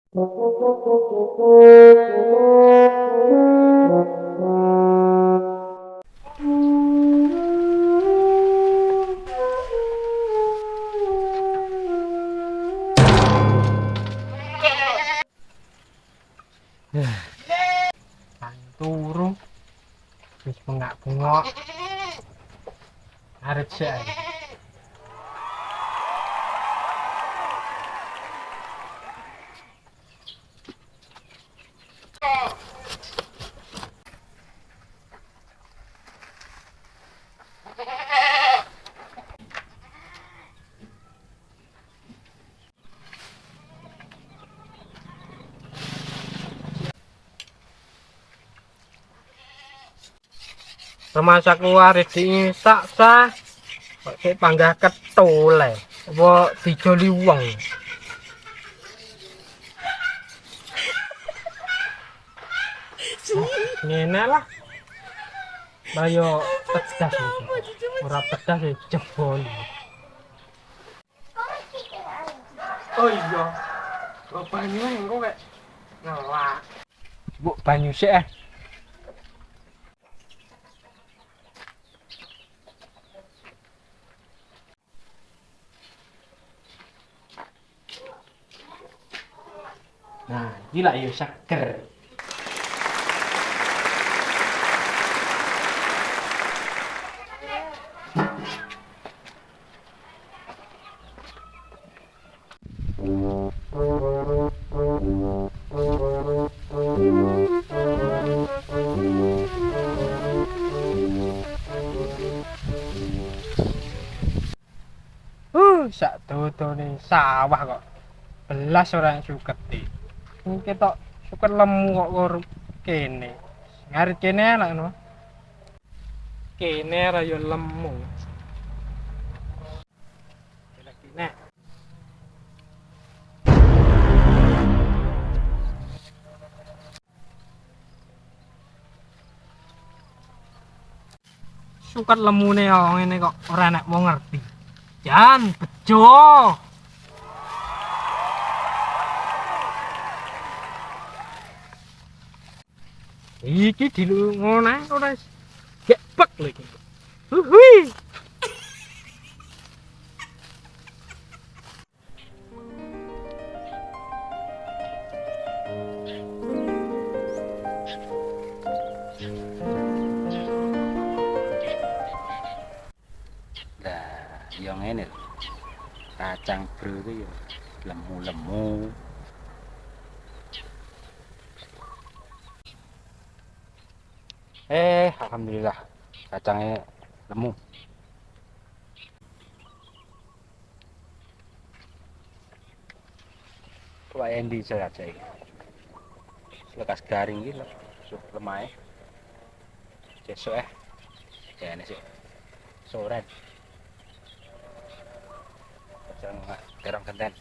Turu wis bengak-bengok arep sik. Remasaku arep diisak sah kok sik panggah ketule apa dijoli wong. Ngene lah bayo pedas iki. Ora pedas ya jebol. Oh iya. Kok banyu engko kek ngelak. Bu banyu sik eh. Nah, gila ya seger. Sak dodone sawah kok. Belas ora suketi. Ini ketok suket lemu kok kene. Ngarit kene lah no. Kene ra yo lemu. Kene. Suket lemune yo ngene kok ora nek wong ngerti. Jan bejo. Iki dilungone ora gebek lho iki. Hui. Lah, yo ngene lho. Kacang bro itu yo lemu-lemu. Alhamdulillah kacangnya lemu. Coba yang di saya aja ini. Lekas garing gitu, lemah. Besok ya ini sih sore. Jangan terang kenten.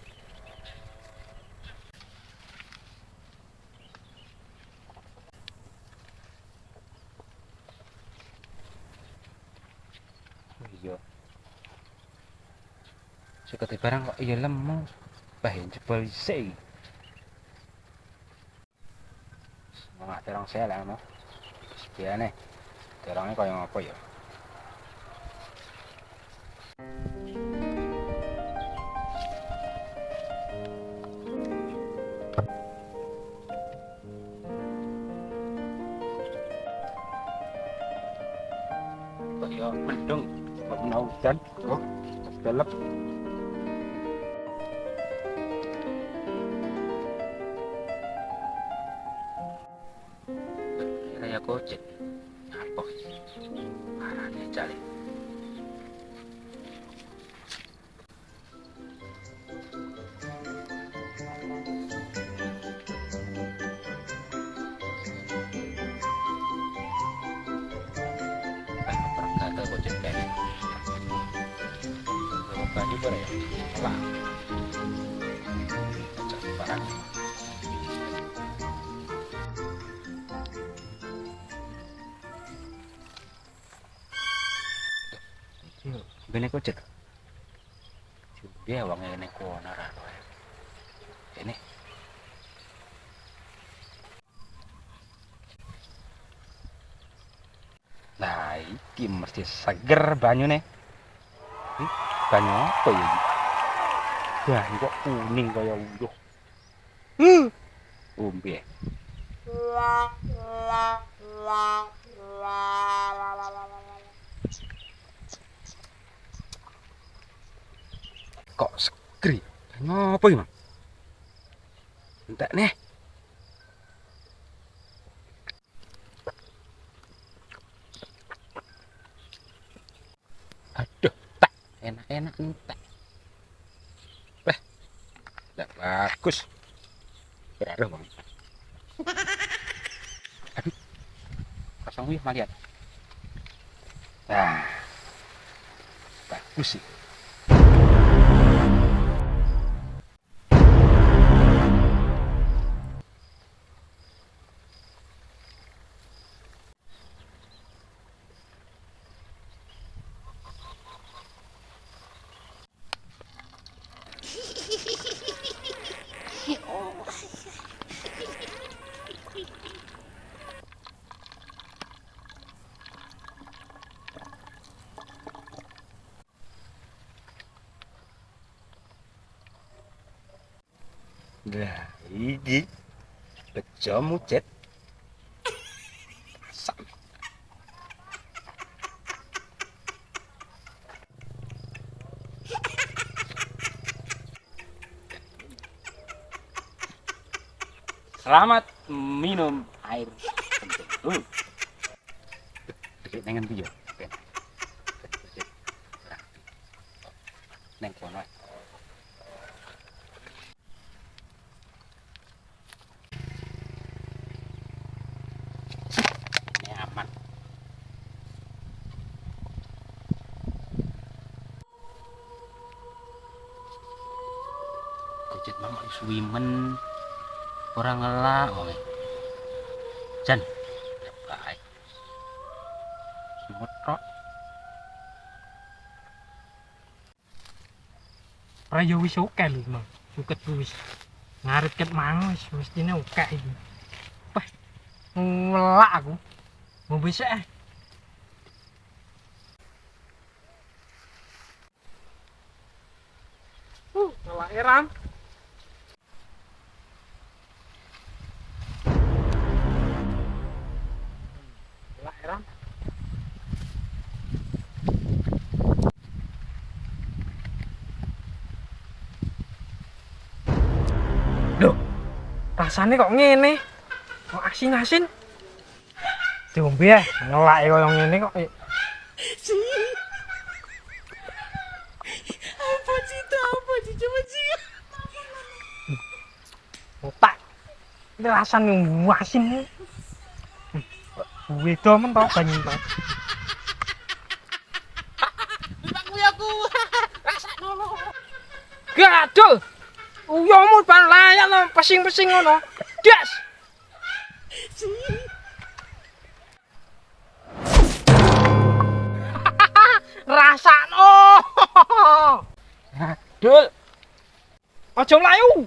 Iya. Suka barang kok iya lemu. Bahin jebol isik. Semangat terang saya lah no. Biane. Terangnya kaya apa ya? Kaya mendung, kok mau hujan. Oh, gelap. Kayak gojek. Apa? Arane cari. Kata gojek kene. Baju bare ya. Lah. Cocok barang. Bene gojek. Dia wong ngene kono ra kowe. Ini Iki mesti seger banyune. Banyu apa ya iki? Banyu kok kuning kaya uyuh. Ombe. Kok seger ya? Banyu apa iki, Mang? Entek nih. Aduh, tak enak-enak entek. Wah, enggak bagus. Beraruh, Bang. Aduh, kosong wih mah lihat. Nah, bagus sih. Nah, ini bejo mujet. Asam. Selamat minum air penting. Dikit nengen piye? Ben. Neng kono. Ini aman. Kucit mama suwimen. Orang ngelak oleh Jan baik semut kok Raya wis oke lho, Mang. Suket wis ngarit ket mang wis mestine oke iki. Wah, ngelak aku. Mau bisa eh. Ngelak Ram. Ngelak Ram. Loh, rasanya kok ngene? Kok asin-asin? Diombe ya, ngelak kaya ngene kok. Apa sih itu? Apa sih? Coba sih. Otak. Ini rasanya asin. Beda men tau banyu to. Bangku aku. Rasa dulu. Gaduh. Uyomu ban layak no, pesing-pesing ngono. Das. Rasakno. Dul Aja mlayu.